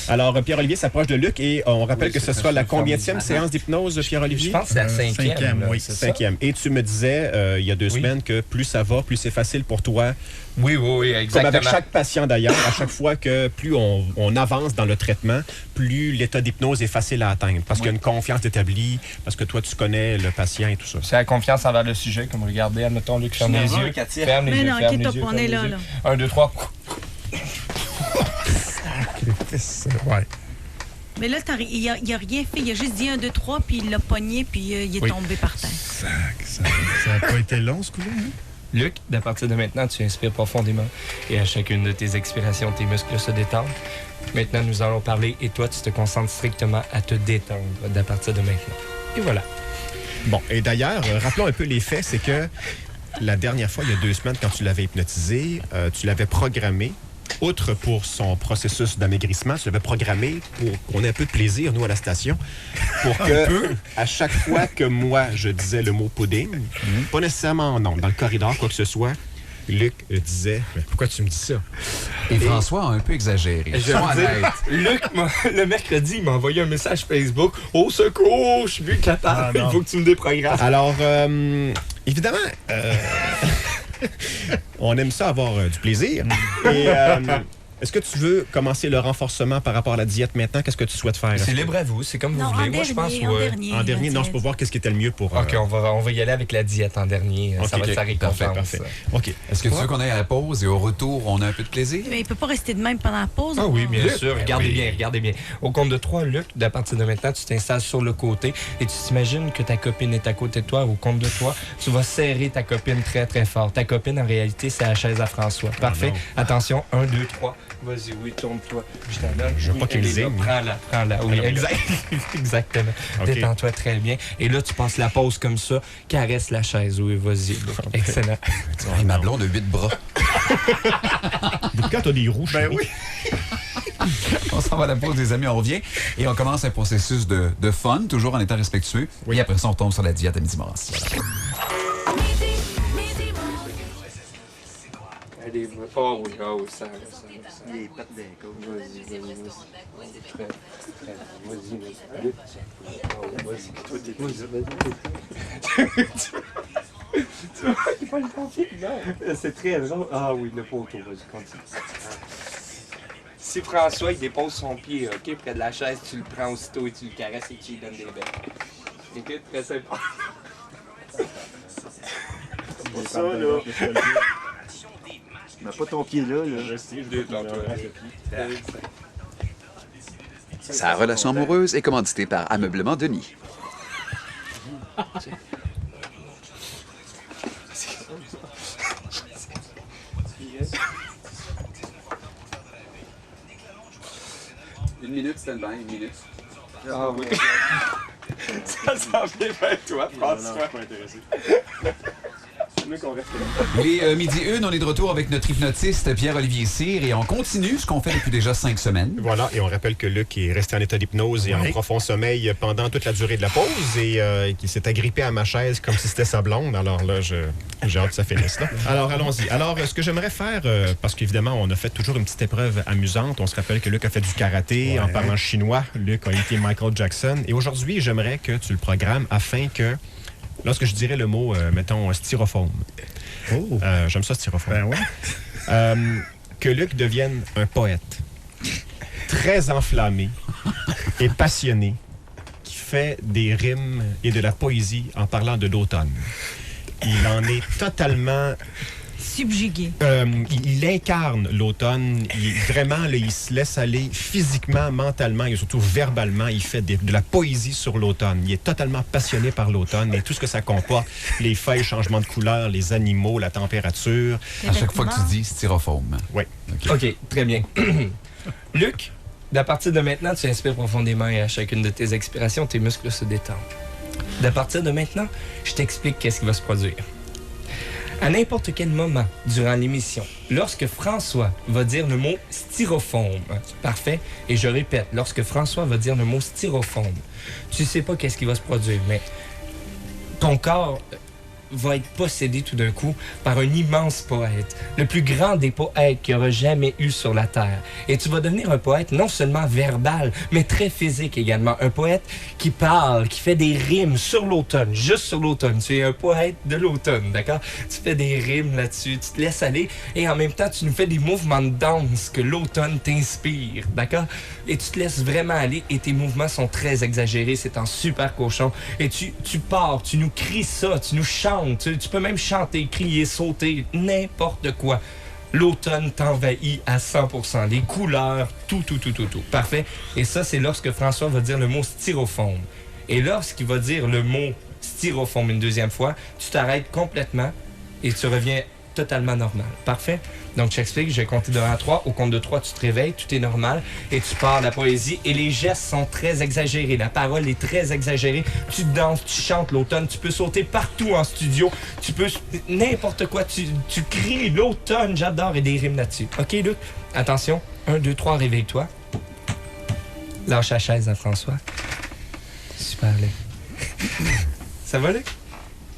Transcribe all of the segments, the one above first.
Alors, Pierre-Olivier s'approche de Luc et on rappelle que ce soit la combienième séance d'hypnose, Pierre-Olivier? Je pense que c'est la cinquième. Oui, c'est cinquième. Et tu me disais, il y a 2 semaines, que plus ça va, plus c'est facile pour toi. Oui, exactement. Comme avec chaque patient d'ailleurs, à chaque fois que plus on avance dans le traitement, plus l'état d'hypnose est facile à atteindre. Parce qu'il y a une confiance établie, parce que toi, tu connais le patient et tout ça. C'est la confiance envers le sujet, comme regardez, admettons, Luc, ferme les yeux. Ferme les yeux, ferme les yeux. On est là. 1, 2, 3. Ouais. Mais là, il a rien fait. Il a juste dit 1, 2, 3, puis il l'a pogné, puis il est tombé par terre. Ça n'a pas été long, ce coup-là, hein? Luc, à partir de maintenant, tu inspires profondément et à chacune de tes expirations, tes muscles se détendent. Maintenant, nous allons parler et toi, tu te concentres strictement à te détendre à partir de maintenant. Et voilà. Bon, et d'ailleurs, rappelons un peu les faits, c'est que la dernière fois, il y a 2 semaines, quand tu l'avais hypnotisé, tu l'avais programmé, outre pour son processus d'amaigrissement, tu l'avais programmé pour qu'on ait un peu de plaisir, nous, à la station, pour que, à chaque fois que moi, je disais le mot pudding, pas nécessairement non, dans le corridor, quoi que ce soit, Luc disait « Mais pourquoi tu me dis ça? » Et François a un peu exagéré. Je vais dire, Luc, le mercredi, il m'a envoyé un message Facebook. « Au secours, je suis plus capable, il faut que tu me déprogrammes. » Alors, évidemment, on aime ça avoir du plaisir. Et est-ce que tu veux commencer le renforcement par rapport à la diète maintenant? Qu'est-ce que tu souhaites faire? C'est libre à vous, c'est comme vous voulez. Moi, je pense en dernier, non, c'est pour voir qu'est-ce qui était le mieux pour... OK, on va y aller avec la diète en dernier. Ça va être sa récompense. Parfait. OK. Est-ce que tu veux qu'on aille à la pause et au retour, on a un peu de plaisir? Mais il peut pas rester de même pendant la pause. Ah oui, bien sûr. Regardez Regardez bien. Au compte de 3, Luc, à partir de maintenant, tu t'installes sur le côté et tu t'imagines que ta copine est à côté de toi. Au compte de 3, tu vas serrer ta copine très, très fort. Ta copine, en réalité, c'est la chaise à François. Parfait. Attention, 1, 2, 3. Vas-y, oui, tourne-toi. Je t'en donne. Je veux pas qu'elle zing. Prends-la. Oui, exactement. Okay. Détends-toi très bien. Et là, tu passes la pause comme ça. Caresse la chaise. Oui, vas-y. Excellent. Hey, ma blonde a 8 bras. Quand t'as des roues, Ben oui. On s'en va à la pause, les amis, on revient. Et on commence un processus de fun, toujours en étant respectueux. Oui. Et après ça, on tombe sur la diète à midi Morancy. Voilà. Oh oui, ça. Les pattes d'un coup. Vas-y. Tu vois le pompier? Non. C'est très drôle. Ah oui, le poteau, vas-y, continue. Si François, il dépose son pied, OK, près de la chaise, tu le prends aussitôt et tu le caresses et tu lui donnes des becs. Écoute, très sympa. C'est pas ça, là. Mais pas ton pied là. Sa relation amoureuse est commanditée par Ameublement Denis. Une minute, stand-by, une minute. Ah oui. Ça s'en vient vers toi, François. Non, je suis pas intéressé. Il est midi 1, on est de retour avec notre hypnotiste Pierre-Olivier Cyr et on continue ce qu'on fait depuis déjà 5 semaines. Voilà, et on rappelle que Luc est resté en état d'hypnose et en profond sommeil pendant toute la durée de la pause et qu'il s'est agrippé à ma chaise comme si c'était sa blonde. Alors là, j'ai hâte que ça finisse là. Alors, allons-y. Alors, ce que j'aimerais faire, parce qu'évidemment, on a fait toujours une petite épreuve amusante. On se rappelle que Luc a fait du karaté en parlant chinois. Luc a été Michael Jackson. Et aujourd'hui, j'aimerais que tu le programmes afin que... Lorsque je dirais le mot, mettons, styrofoam. Oh! J'aime ça, styrofoam. Ben ouais. Que Luc devienne un poète très enflammé et passionné qui fait des rimes et de la poésie en parlant de l'automne. Il en est totalement... Subjugué. Il incarne l'automne. Vraiment, là, il se laisse aller physiquement, mentalement et surtout verbalement. Il fait de la poésie sur l'automne. Il est totalement passionné par l'automne et tout ce que ça comporte. Les feuilles, changement de couleur, les animaux, la température. À chaque fois que tu dis styrofoam. Oui. OK, très bien. Luc, à partir de maintenant, tu inspires profondément et à chacune de tes expirations, tes muscles se détendent. À partir de maintenant, je t'explique qu'est-ce qui va se produire. À n'importe quel moment durant l'émission, lorsque François va dire le mot styrofoam, parfait, et je répète, lorsque François va dire le mot styrofoam, tu sais pas qu'est-ce qui va se produire, mais ton corps va être possédé tout d'un coup par un immense poète, le plus grand des poètes qu'il y aura jamais eu sur la Terre. Et tu vas devenir un poète non seulement verbal, mais très physique également. Un poète qui parle, qui fait des rimes sur l'automne, juste sur l'automne. Tu es un poète de l'automne, d'accord? Tu fais des rimes là-dessus, tu te laisses aller et en même temps, tu nous fais des mouvements de danse que l'automne t'inspire, d'accord? Et tu te laisses vraiment aller et tes mouvements sont très exagérés, c'est en super cochon. Et tu pars, tu nous cries ça, tu nous chantes. Tu peux même chanter, crier, sauter, n'importe quoi. L'automne t'envahit à 100%. Les couleurs, tout. Parfait. Et ça, c'est lorsque François va dire le mot styrofoam. Et lorsqu'il va dire le mot styrofoam une deuxième fois, tu t'arrêtes complètement et tu reviens totalement normal. Parfait? Donc, je t'explique, je vais compter de 1 à 3. Au compte de 3, tu te réveilles, tout est normal et tu pars de la poésie. Et les gestes sont très exagérés. La parole est très exagérée. Tu danses, tu chantes l'automne. Tu peux sauter partout en studio. Tu peux... N'importe quoi. Tu cries l'automne. J'adore. Et des rimes là-dessus. OK, Luc? Attention. 1, 2, 3, réveille-toi. Lâche la chaise à François. Super, Luc. Ça va, Luc?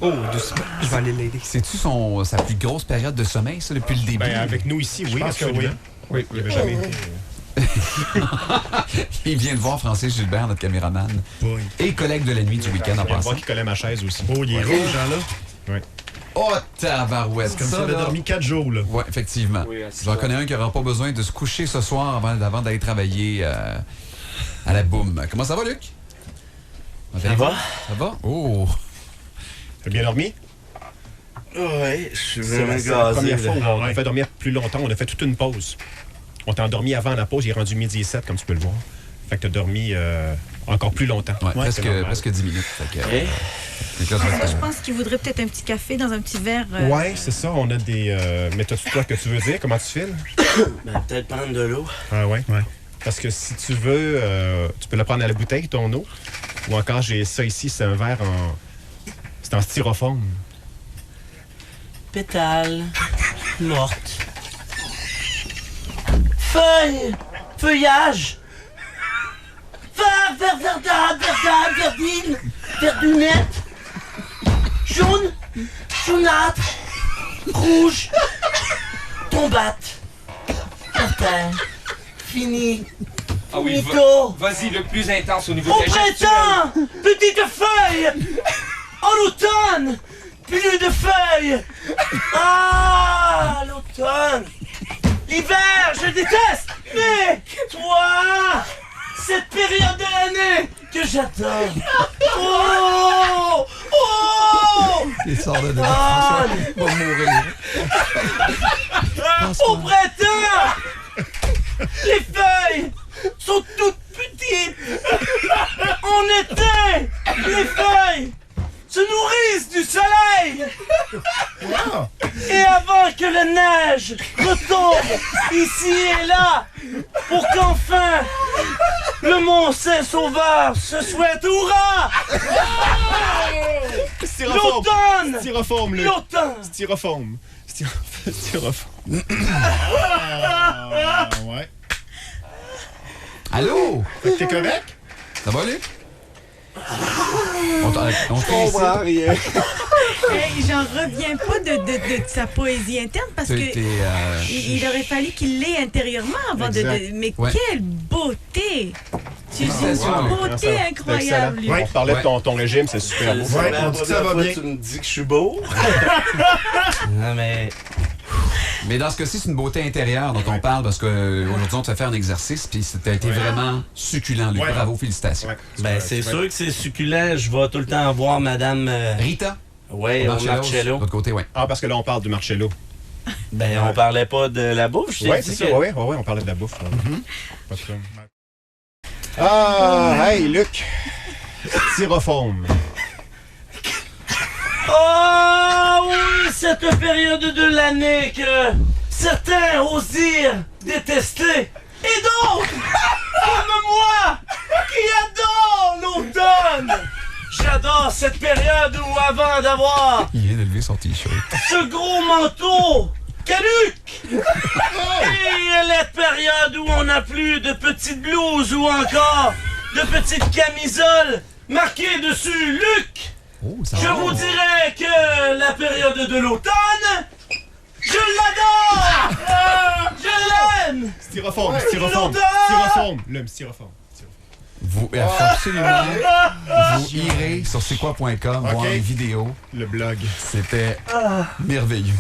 Oh, doucement. Je vais aller l'aider. C'est-tu sa plus grosse période de sommeil, ça, depuis le début? Ben, avec nous ici, oui, pense que absolument. oui. Il n'avait jamais été... Il vient de voir Francis Gilbert, notre caméraman, Oui. et collègue de la nuit du week-end en Il vient de passant. voir qu'il collait ma chaise aussi. Oh, il est rouge, là. Oui. Oh, tabarouette! Comme ça, il a là... dormi 4 jours, là. Oui, effectivement. Oui, c'est J'en ça. connais un qui n'aura pas besoin de se coucher ce soir avant d'aller travailler à la boum. Comment ça va, Luc? Ça va? Ça va? Oh! T'as bien dormi? Ouais, je suis C'est vraiment la gazé. première fois où on Ouais. a fait dormir plus longtemps. On a fait toute une pause. On t'a endormi avant la pause. Il est rendu 12h07, comme tu peux le voir. Fait que t'as dormi encore plus longtemps. Ouais, c'est normal. presque 10 minutes. Fait que, Hey. fait que là, Moi, je pense qu'il voudrait peut-être un petit café dans un petit verre. Ouais, c'est ça. On a des... Mais t'as-tu quoi que tu veux dire? Comment tu files? Ben, peut-être prendre de l'eau. Ah ouais? Ouais. Parce que si tu veux, tu peux le prendre à la bouteille, ton eau. Ou encore, j'ai ça ici, c'est un verre en... C'est en styrofoam. Pétale. Morte. Feuille. Feuillage. Verdine. Verdunette. Jaune. Jaunâtre. Rouge. Tombate. Terre. Fini. Ah oui, Nico. vas-y, le plus intense au niveau Au de la gestuelle. printemps, petite feuille. En automne, plus de feuilles. Ah, l'automne. L'hiver, je déteste. Mais toi, cette période de l'année que j'adore. Oh, oh. il sort de là. Ah, François va mourir. au printemps, les feuilles sont toutes petites. En été, les feuilles se nourrissent du soleil. Et avant que la neige retombe ici et là, pour qu'enfin le mont Saint-Sauveur se souhaite hurrah. Styrofoam! L'automne. Styrofoam, Luc! L'automne. Styrofoam! Styrofoam. Ah, ouais. Allô? Fait que t'es correct? Ça va, Luc? On félicite. rien. Hey, j'en reviens pas de sa poésie interne parce que il aurait fallu qu'il l'ait intérieurement avant Exact. Mais Ouais. quelle beauté! Tu dis Félicitations, une Luc. beauté incroyable, lui. On parlait de ton régime, c'est super beau. Ouais, on dit que ça va bien. Tu me dis que je suis beau. Non, mais... Mais dans ce cas-ci, c'est une beauté intérieure dont on parle parce qu'aujourd'hui, on te fait faire un exercice puis ça a été vraiment succulent, Luc. Ouais. Bravo, félicitations. Ouais. Ben, c'est sûr que c'est succulent. Je vais tout le temps voir Madame... Rita? ouais, au De Marcello. l'autre côté, oui. Ah, parce que là, on parle du Marcello. Ben, on parlait pas de la bouffe. Je t'ai Oui, dit c'est que... ça. Oui, on parlait de la bouffe. Pas de problème. Ah, hey, Luc! Styrofoam. Oh oui, cette période de l'année que certains osent dire détester. Et d'autres, comme moi, qui adore l'automne. J'adore cette période où avant d'avoir Il vient de lever son t-shirt. ce gros manteau caduc et la période où on n'a plus de petites blouses ou encore de petites camisoles marquées dessus Luc. Oh, ça Je va. vous dirais que la période de l'automne, je l'adore! Je l'aime! Styrofoam, Ouais. styrofoam, L'odeur! styrofoam. Le styrofoam. Vous, absolument, vous irez sur c'est quoi.com voir les vidéos. Le blog. C'était merveilleux.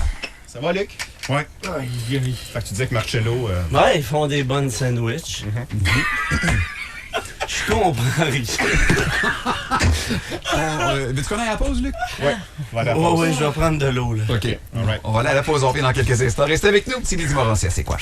Ça va, Luc? Ouais. Fait que tu disais que Marcello... Ouais, ils font des bonnes sandwichs. Je comprends rien. Veux-tu qu'on aille à la pause, Luc? Ouais. Voilà. Oh oui, je vais prendre de l'eau, là. OK. All right. On va aller à la pause, on revient dans quelques instants. Restez avec nous, petit Midi Morancy, c'est quoi?